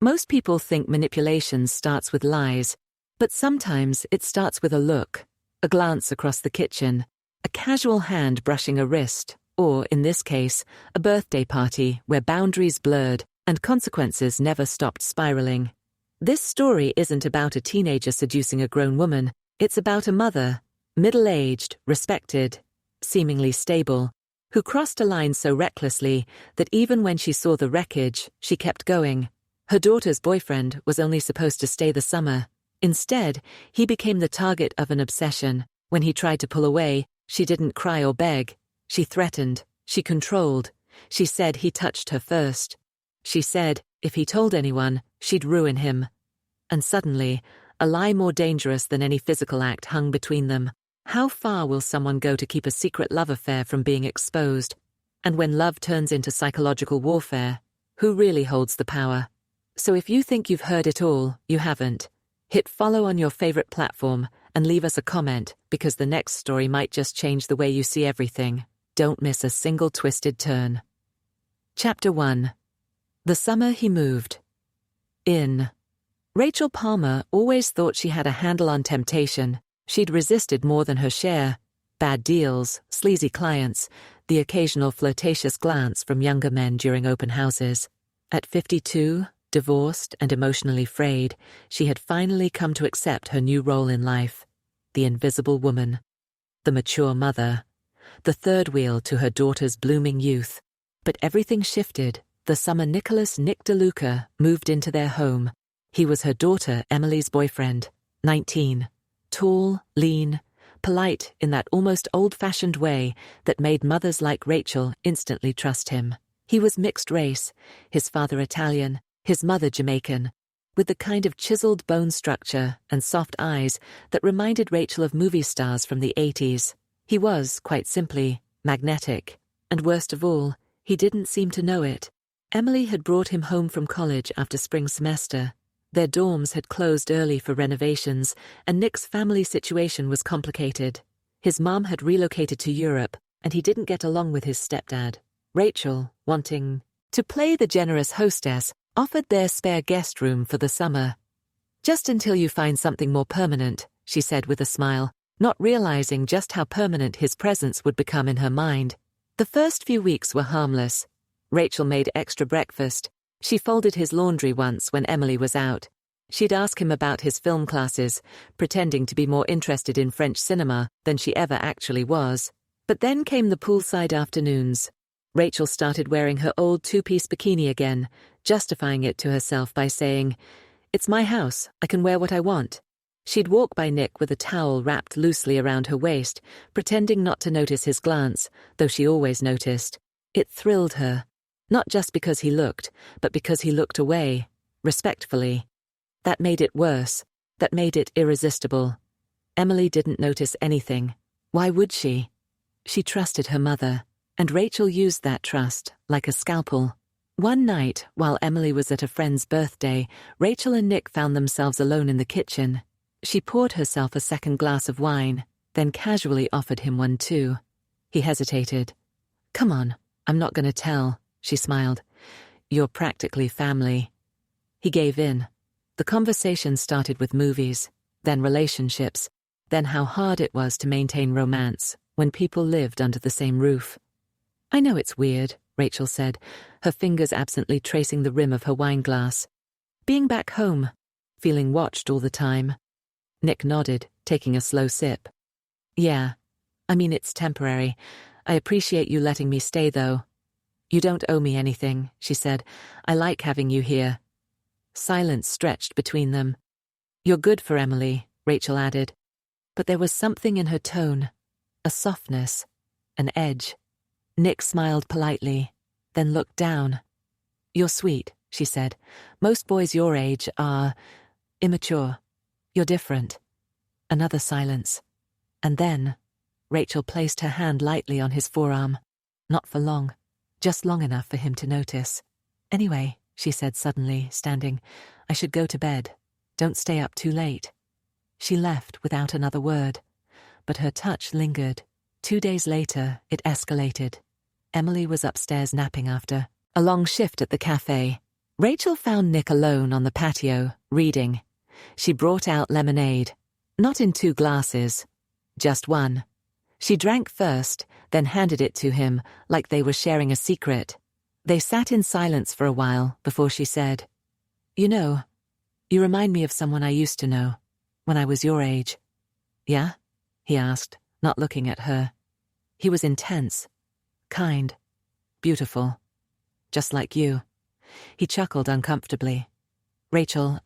Most people think manipulation starts with lies, but sometimes it starts with a look, a glance across the kitchen, a casual hand brushing a wrist, or, in this case, a birthday party where boundaries blurred and consequences never stopped spiraling. This story isn't about a teenager seducing a grown woman, it's about a mother, middle-aged, respected, seemingly stable, who crossed a line so recklessly that even when she saw the wreckage, she kept going. Her daughter's boyfriend was only supposed to stay the summer. Instead, he became the target of an obsession. When he tried to pull away, she didn't cry or beg. She threatened. She controlled. She said he touched her first. She said, if he told anyone, she'd ruin him. And suddenly, a lie more dangerous than any physical act hung between them. How far will someone go to keep a secret love affair from being exposed? And when love turns into psychological warfare, who really holds the power? So if you think you've heard it all, you haven't. Hit follow on your favorite platform and leave us a comment, because the next story might just change the way you see everything. Don't miss a single twisted turn. Chapter 1. The Summer He Moved. In. Rachel Palmer always thought she had a handle on temptation. She'd resisted more than her share. Bad deals, sleazy clients, the occasional flirtatious glance from younger men during open houses. At 52, divorced and emotionally frayed, she had finally come to accept her new role in life. The invisible woman. The mature mother. The third wheel to her daughter's blooming youth. But everything shifted the summer Nicholas Nick DeLuca moved into their home. He was her daughter Emily's boyfriend, 19. Tall, lean, polite in that almost old-fashioned way that made mothers like Rachel instantly trust him. He was mixed race, his father Italian, his mother Jamaican, with the kind of chiseled bone structure and soft eyes that reminded Rachel of movie stars from the 80s. He was, quite simply, magnetic, and worst of all, he didn't seem to know it. Emily had brought him home from college after spring semester. Their dorms had closed early for renovations, and Nick's family situation was complicated. His mom had relocated to Europe, and he didn't get along with his stepdad. Rachel, wanting to play the generous hostess, offered their spare guest room for the summer. "Just until you find something more permanent," she said with a smile, not realizing just how permanent his presence would become in her mind. The first few weeks were harmless. Rachel made extra breakfast. She folded his laundry once when Emily was out. She'd ask him about his film classes, pretending to be more interested in French cinema than she ever actually was. But then came the poolside afternoons. Rachel started wearing her old two-piece bikini again, justifying it to herself by saying, "It's my house, I can wear what I want." She'd walk by Nick with a towel wrapped loosely around her waist, pretending not to notice his glance, though she always noticed. It thrilled her. Not just because he looked, but because he looked away, respectfully. That made it worse. That made it irresistible. Emily didn't notice anything. Why would she? She trusted her mother, and Rachel used that trust like a scalpel. One night, while Emily was at a friend's birthday, Rachel and Nick found themselves alone in the kitchen. She poured herself a second glass of wine, then casually offered him one too. He hesitated. "Come on, I'm not going to tell," she smiled. "You're practically family." He gave in. The conversation started with movies, then relationships, then how hard it was to maintain romance when people lived under the same roof. "I know it's weird," Rachel said, her fingers absently tracing the rim of her wine glass. "Being back home, feeling watched all the time." Nick nodded, taking a slow sip. "Yeah, I mean it's temporary. I appreciate you letting me stay though." "You don't owe me anything," she said. "I like having you here." Silence stretched between them. "You're good for Emily," Rachel added. But there was something in her tone, a softness, an edge. Nick smiled politely, then looked down. "You're sweet," she said. "Most boys your age are immature. You're different." Another silence. And then, Rachel placed her hand lightly on his forearm. Not for long, just long enough for him to notice. "Anyway," she said suddenly, standing, "I should go to bed. Don't stay up too late." She left without another word, but her touch lingered. 2 days later, it escalated. Emily was upstairs napping after a long shift at the cafe. Rachel found Nick alone on the patio, reading. She brought out lemonade. Not in 2 glasses. Just one. She drank first, then handed it to him, like they were sharing a secret. They sat in silence for a while before she said, "You know, you remind me of someone I used to know, when I was your age." "Yeah?" he asked, not looking at her. He was intense, kind, beautiful, just like you. He chuckled uncomfortably. "Rachel,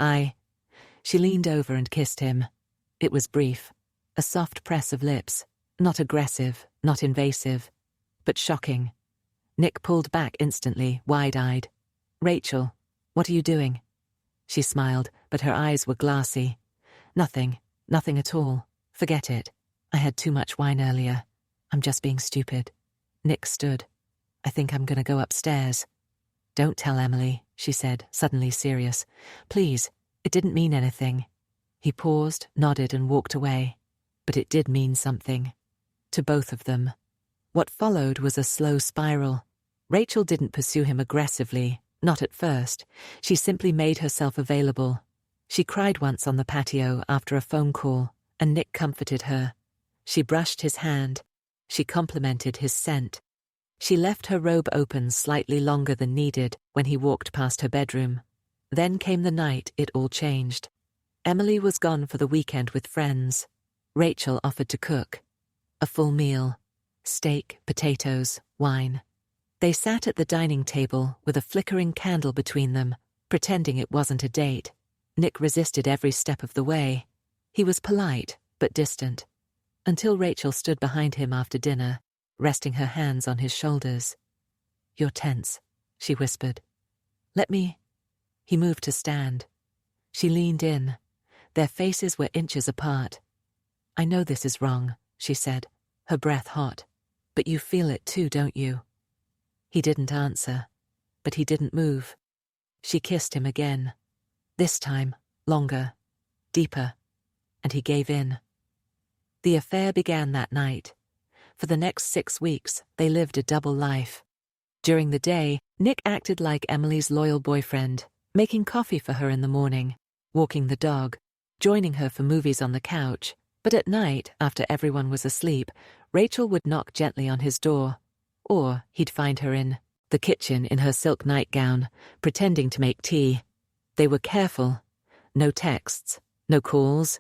She leaned over and kissed him. It was brief, a soft press of lips, not aggressive, not invasive, but shocking. Nick pulled back instantly, wide-eyed. "Rachel, what are you doing?" She smiled, but her eyes were glassy. Nothing at all. Forget it. I had too much wine earlier. I'm just being stupid." Nick stood. "I think I'm gonna go upstairs." "Don't tell Emily," she said, suddenly serious. "Please, it didn't mean anything." He paused, nodded, and walked away. But it did mean something. To both of them. What followed was a slow spiral. Rachel didn't pursue him aggressively, not at first. She simply made herself available. She cried once on the patio after a phone call, and Nick comforted her. She brushed his hand. She complimented his scent. She left her robe open slightly longer than needed when he walked past her bedroom. Then came the night it all changed. Emily was gone for the weekend with friends. Rachel offered to cook. A full meal. Steak, potatoes, wine. They sat at the dining table with a flickering candle between them, pretending it wasn't a date. Nick resisted every step of the way. He was polite, but distant. Until Rachel stood behind him after dinner, resting her hands on his shoulders. "You're tense," she whispered. "Let me..." He moved to stand. She leaned in. Their faces were inches apart. "I know this is wrong," she said, her breath hot. "But you feel it too, don't you?" He didn't answer, but he didn't move. She kissed him again. This time, longer, deeper, and he gave in. The affair began that night. For the next 6 weeks, they lived a double life. During the day, Nick acted like Emily's loyal boyfriend, making coffee for her in the morning, walking the dog, joining her for movies on the couch. But at night, after everyone was asleep, Rachel would knock gently on his door, or he'd find her in the kitchen in her silk nightgown, pretending to make tea. They were careful. No texts, no calls,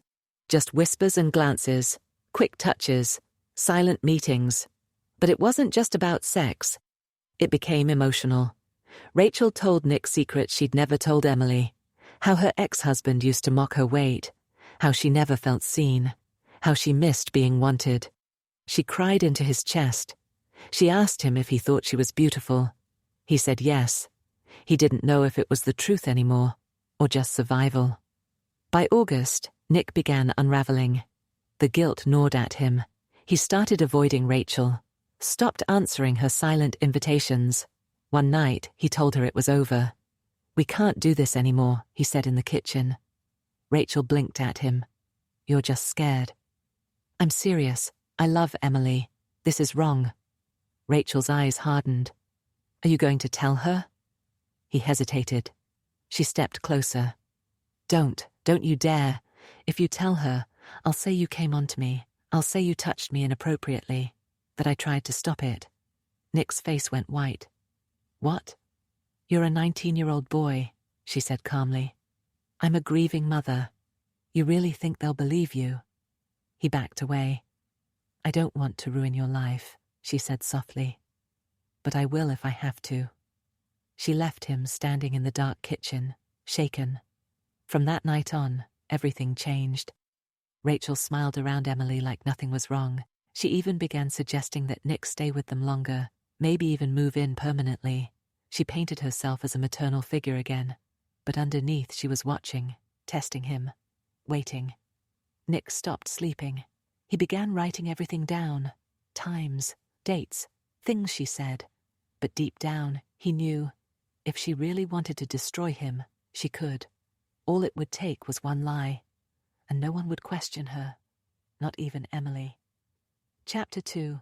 just whispers and glances, quick touches, silent meetings. But it wasn't just about sex. It became emotional. Rachel told Nick secrets she'd never told Emily. How her ex-husband used to mock her weight. How she never felt seen. How she missed being wanted. She cried into his chest. She asked him if he thought she was beautiful. He said yes. He didn't know if it was the truth anymore, or just survival. By August, Nick began unraveling. The guilt gnawed at him. He started avoiding Rachel, stopped answering her silent invitations. One night, he told her it was over. "We can't do this anymore," he said in the kitchen. Rachel blinked at him. "You're just scared." "I'm serious. I love Emily. This is wrong." Rachel's eyes hardened. "Are you going to tell her?" He hesitated. She stepped closer. Don't you dare. If you tell her, I'll say you came onto me. I'll say you touched me inappropriately, that I tried to stop it." Nick's face went white. "What?" "You're a 19-year-old boy," she said calmly. "I'm a grieving mother. You really think they'll believe you?" He backed away. "I don't want to ruin your life," she said softly. "But I will if I have to." She left him standing in the dark kitchen, shaken. From that night on, everything changed. Rachel smiled around Emily like nothing was wrong. She even began suggesting that Nick stay with them longer, maybe even move in permanently. She painted herself as a maternal figure again, but underneath she was watching, testing him, waiting. Nick stopped sleeping. He began writing everything down. Times, dates, things she said. But deep down, he knew, if she really wanted to destroy him, she could. All it would take was one lie, and no one would question her, not even Emily. Chapter 2.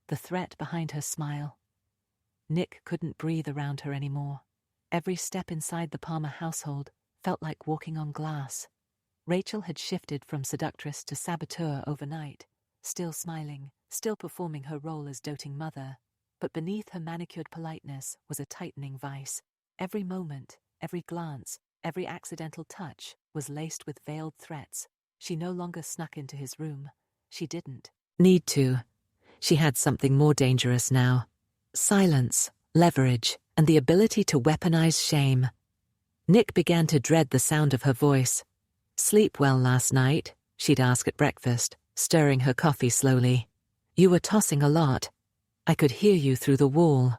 The threat behind her smile. Nick couldn't breathe around her anymore. Every step inside the Palmer household felt like walking on glass. Rachel had shifted from seductress to saboteur overnight, still smiling, still performing her role as doting mother. But beneath her manicured politeness was a tightening vice. Every moment, every glance, every accidental touch was laced with veiled threats. She no longer snuck into his room. She didn't need to. She had something more dangerous now. Silence, leverage, and the ability to weaponize shame. Nick began to dread the sound of her voice. "Sleep well last night?" she'd ask at breakfast, stirring her coffee slowly. "You were tossing a lot. I could hear you through the wall."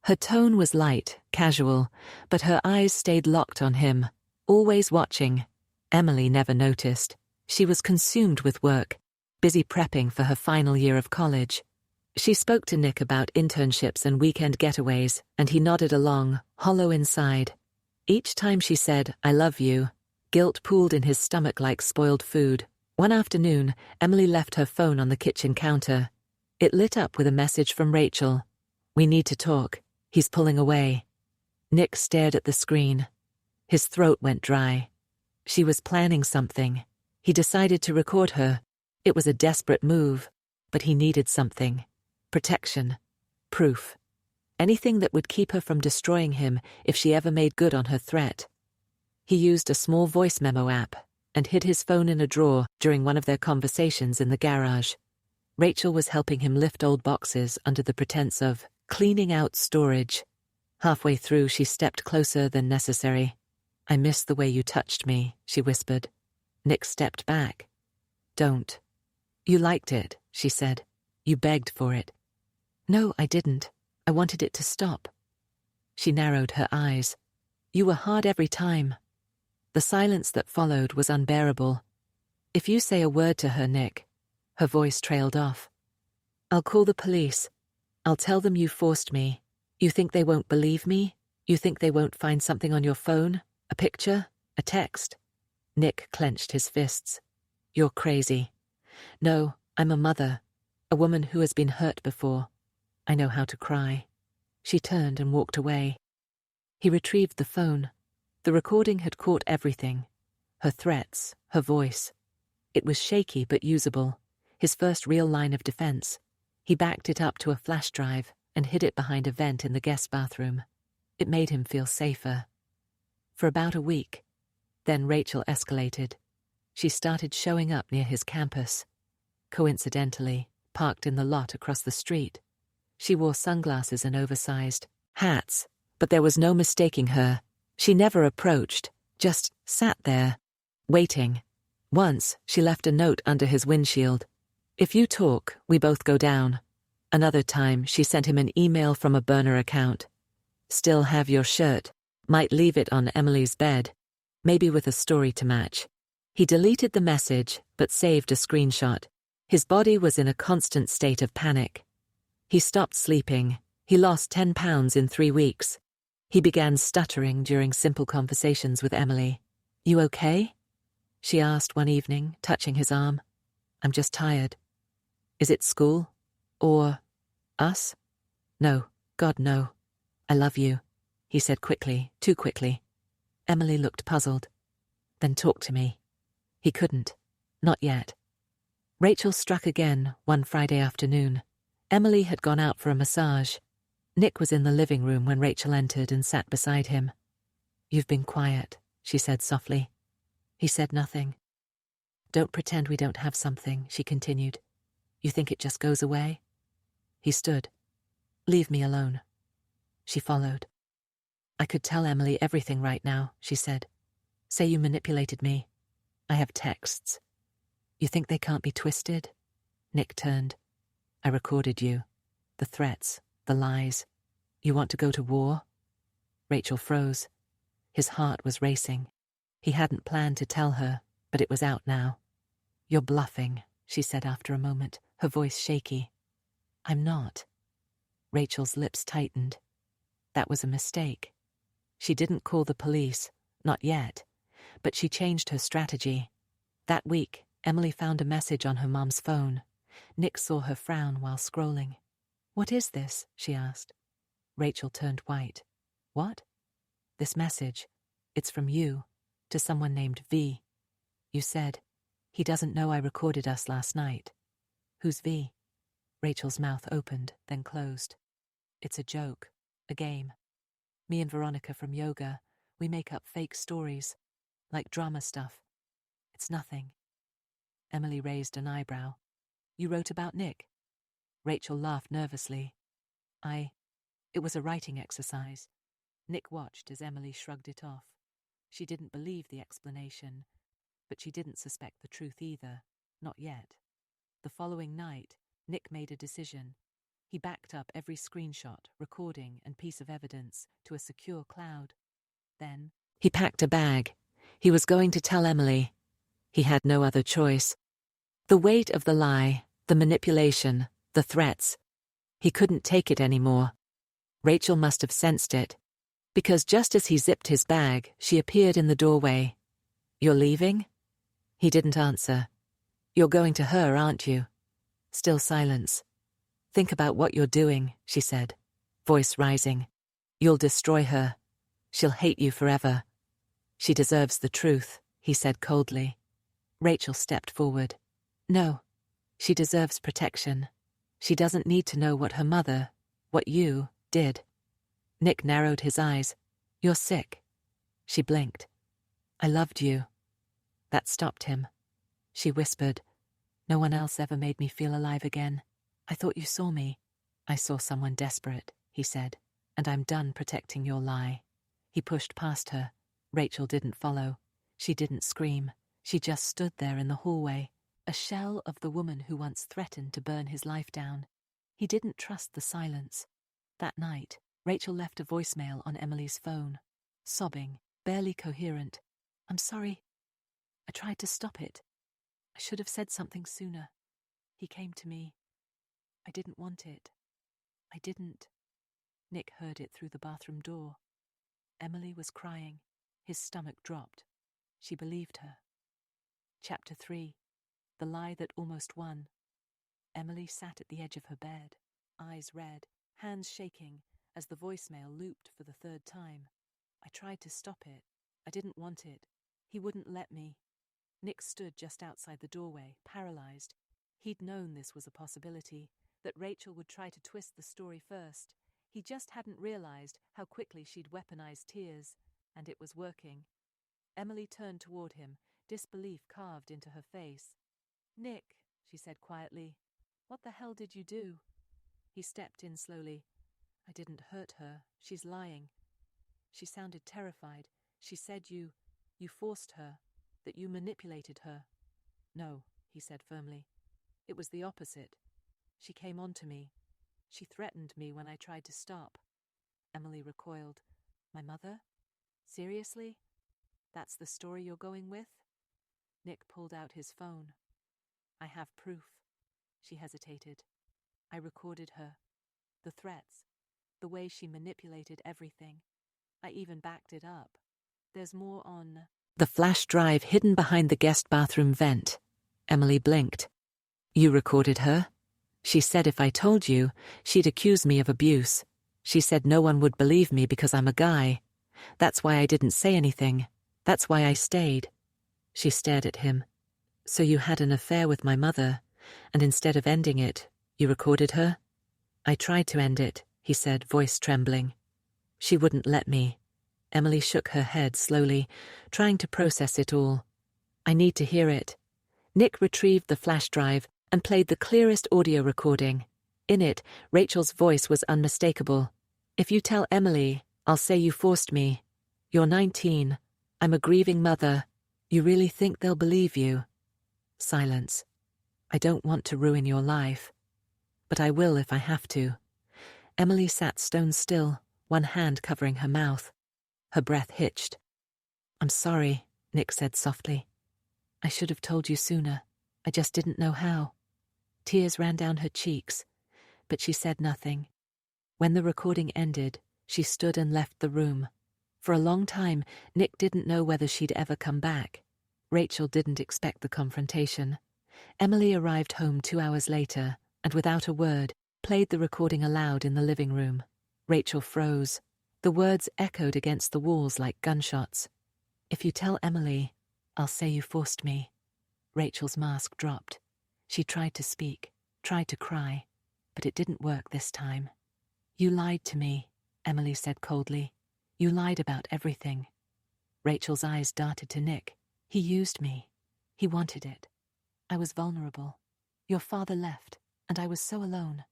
Her tone was light, casual, but her eyes stayed locked on him, always watching. Emily never noticed. She was consumed with work, busy prepping for her final year of college. She spoke to Nick about internships and weekend getaways, and he nodded along, hollow inside. Each time she said, "I love you," guilt pooled in his stomach like spoiled food. One afternoon, Emily left her phone on the kitchen counter. It lit up with a message from Rachel. "We need to talk. He's pulling away." Nick stared at the screen. His throat went dry. She was planning something. He decided to record her. It was a desperate move, but he needed something. Protection. Proof. Anything that would keep her from destroying him if she ever made good on her threat. He used a small voice memo app and hid his phone in a drawer during one of their conversations in the garage. Rachel was helping him lift old boxes under the pretense of cleaning out storage. Halfway through, she stepped closer than necessary. "I miss the way you touched me," she whispered. Nick stepped back. "Don't." "You liked it," she said. "You begged for it." "No, I didn't. I wanted it to stop." She narrowed her eyes. "You were hard every time." The silence that followed was unbearable. "If you say a word to her, Nick," her voice trailed off, "I'll call the police. I'll tell them you forced me. You think they won't believe me? You think they won't find something on your phone? A picture? A text?" Nick clenched his fists. "You're crazy." "No, I'm a mother. A woman who has been hurt before. I know how to cry." She turned and walked away. He retrieved the phone. The recording had caught everything. Her threats, her voice. It was shaky but usable, his first real line of defense. He backed it up to a flash drive and hid it behind a vent in the guest bathroom. It made him feel safer. For about a week. Then Rachel escalated. She started showing up near his campus. Coincidentally, parked in the lot across the street. She wore sunglasses and oversized hats, but there was no mistaking her. She never approached, just sat there, waiting. Once, she left a note under his windshield. "If you talk, we both go down." Another time, she sent him an email from a burner account. "Still have your shirt. Might leave it on Emily's bed. Maybe with a story to match." He deleted the message, but saved a screenshot. His body was in a constant state of panic. He stopped sleeping. He lost 10 pounds in 3 weeks. He began stuttering during simple conversations with Emily. "You okay?" she asked one evening, touching his arm. "I'm just tired." "Is it school? Or us?" "No, God, no. I love you," he said quickly, too quickly. Emily looked puzzled. "Then talk to me." He couldn't. Not yet. Rachel struck again one Friday afternoon. Emily had gone out for a massage. Nick was in the living room when Rachel entered and sat beside him. "You've been quiet," she said softly. He said nothing. "Don't pretend we don't have something," she continued. "You think it just goes away?" He stood. "Leave me alone." She followed. "I could tell Emily everything right now," she said. "Say you manipulated me. I have texts. You think they can't be twisted?" Nick turned. "I recorded you. The threats, the lies. You want to go to war?" Rachel froze. His heart was racing. He hadn't planned to tell her, but it was out now. "You're bluffing," she said after a moment, her voice shaky. "I'm not." Rachel's lips tightened. That was a mistake. She didn't call the police, not yet, but she changed her strategy. That week, Emily found a message on her mom's phone. Nick saw her frown while scrolling. "What is this?" she asked. Rachel turned white. "What?" This message, it's from you, to someone named V. You said, he doesn't know I recorded us last night. Who's V? Rachel's mouth opened, then closed. It's a joke, a game. Me and Veronica from yoga, we make up fake stories, like drama stuff. It's nothing. Emily raised an eyebrow. You wrote about Nick? Rachel laughed nervously. It was a writing exercise. Nick watched as Emily shrugged it off. She didn't believe the explanation, but she didn't suspect the truth either, not yet. The following night, Nick made a decision. He backed up every screenshot, recording, and piece of evidence to a secure cloud. Then, he packed a bag. He was going to tell Emily. He had no other choice. The weight of the lie, the manipulation, the threats. He couldn't take it anymore. Rachel must have sensed it, because just as he zipped his bag, she appeared in the doorway. You're leaving? He didn't answer. You're going to her, aren't you? Still silence. Think about what you're doing, she said, voice rising. You'll destroy her. She'll hate you forever. She deserves the truth, he said coldly. Rachel stepped forward. No, she deserves protection. She doesn't need to know what her mother, what you, did. Nick narrowed his eyes. You're sick. She blinked. I loved you. That stopped him. She whispered. No one else ever made me feel alive again. I thought you saw me. I saw someone desperate, he said, and I'm done protecting your lie. He pushed past her. Rachel didn't follow. She didn't scream. She just stood there in the hallway, a shell of the woman who once threatened to burn his life down. He didn't trust the silence. That night, Rachel left a voicemail on Emily's phone, sobbing, barely coherent. I'm sorry. I tried to stop it. I should have said something sooner. He came to me. I didn't want it. I didn't. Nick heard it through the bathroom door. Emily was crying. His stomach dropped. She believed her. Chapter 3. The Lie That Almost Won. Emily sat at the edge of her bed, eyes red, hands shaking, as the voicemail looped for the third time. I tried to stop it. I didn't want it. He wouldn't let me. Nick stood just outside the doorway, paralyzed. He'd known this was a possibility, that Rachel would try to twist the story first. He just hadn't realized how quickly she'd weaponized tears, and it was working. Emily turned toward him, disbelief carved into her face. Nick, she said quietly, what the hell did you do? He stepped in slowly. I didn't hurt her. She's lying. She sounded terrified. She said you forced her, that you manipulated her. No, he said firmly. It was the opposite. She came on to me. She threatened me when I tried to stop. Emily recoiled. My mother? Seriously? That's the story you're going with? Nick pulled out his phone. I have proof. She hesitated. I recorded her. The threats. The way she manipulated everything. I even backed it up. There's more on the flash drive hidden behind the guest bathroom vent. Emily blinked. You recorded her? She said if I told you, she'd accuse me of abuse. She said no one would believe me because I'm a guy. That's why I didn't say anything. That's why I stayed. She stared at him. So you had an affair with my mother, and instead of ending it, you recorded her? I tried to end it, he said, voice trembling. She wouldn't let me. Emily shook her head slowly, trying to process it all. I need to hear it. Nick retrieved the flash drive and played the clearest audio recording. In it, Rachel's voice was unmistakable. If you tell Emily, I'll say you forced me. You're 19. I'm a grieving mother. You really think they'll believe you? Silence. I don't want to ruin your life. But I will if I have to. Emily sat stone still, one hand covering her mouth. Her breath hitched. I'm sorry, Nick said softly. I should have told you sooner. I just didn't know how. Tears ran down her cheeks, but she said nothing. When the recording ended, she stood and left the room. For a long time, Nick didn't know whether she'd ever come back. Rachel didn't expect the confrontation. Emily arrived home 2 hours later, and without a word, played the recording aloud in the living room. Rachel froze. The words echoed against the walls like gunshots. "If you tell Emily, I'll say you forced me." Rachel's mask dropped. She tried to speak, tried to cry, but it didn't work this time. "You lied to me," Emily said coldly. "You lied about everything." Rachel's eyes darted to Nick. "He used me. He wanted it. I was vulnerable. Your father left, and I was so alone."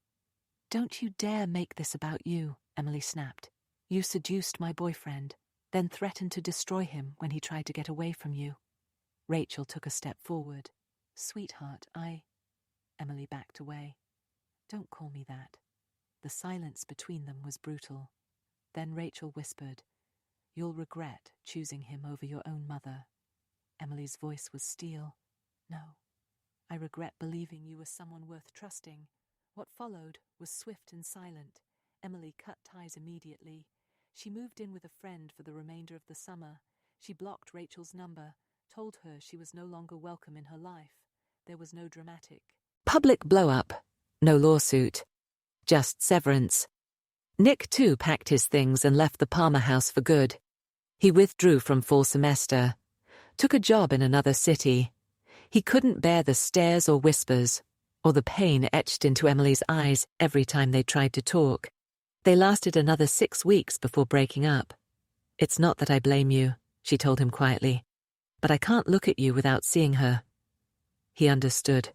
"Don't you dare make this about you," Emily snapped. "You seduced my boyfriend, then threatened to destroy him when he tried to get away from you." Rachel took a step forward. "Sweetheart, Emily backed away. "Don't call me that." The silence between them was brutal. Then Rachel whispered, "You'll regret choosing him over your own mother." Emily's voice was steel. "No, I regret believing you were someone worth trusting." What followed was swift and silent. Emily cut ties immediately. She moved in with a friend for the remainder of the summer. She blocked Rachel's number, told her she was no longer welcome in her life. There was no dramatic public blow-up, no lawsuit, just severance. Nick, too, packed his things and left the Palmer house for good. He withdrew from fall semester, took a job in another city. He couldn't bear the stares or whispers, or the pain etched into Emily's eyes every time they tried to talk. They lasted another 6 weeks before breaking up. "It's not that I blame you," she told him quietly, "but I can't look at you without seeing her." He understood.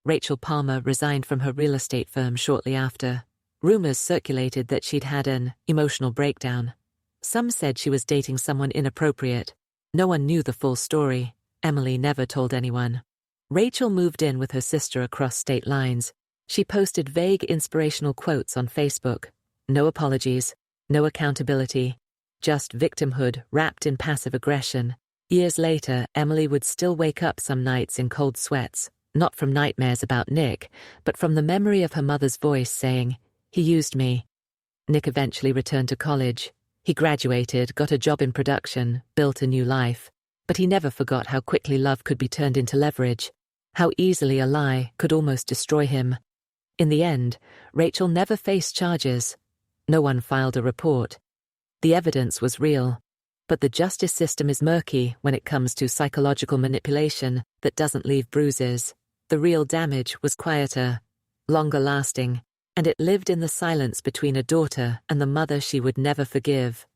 Rachel Palmer resigned from her real estate firm shortly after. Rumors circulated that she'd had an emotional breakdown. Some said she was dating someone inappropriate. No one knew the full story. Emily never told anyone. Rachel moved in with her sister across state lines. She posted vague inspirational quotes on Facebook. No apologies, no accountability, just victimhood wrapped in passive aggression. Years later, Emily would still wake up some nights in cold sweats, not from nightmares about Nick, but from the memory of her mother's voice saying, "He used me." Nick eventually returned to college. He graduated, got a job in production, built a new life. But he never forgot how quickly love could be turned into leverage, how easily a lie could almost destroy him. In the end, Rachel never faced charges. No one filed a report. The evidence was real, but the justice system is murky when it comes to psychological manipulation that doesn't leave bruises. The real damage was quieter, longer lasting, and it lived in the silence between a daughter and the mother she would never forgive.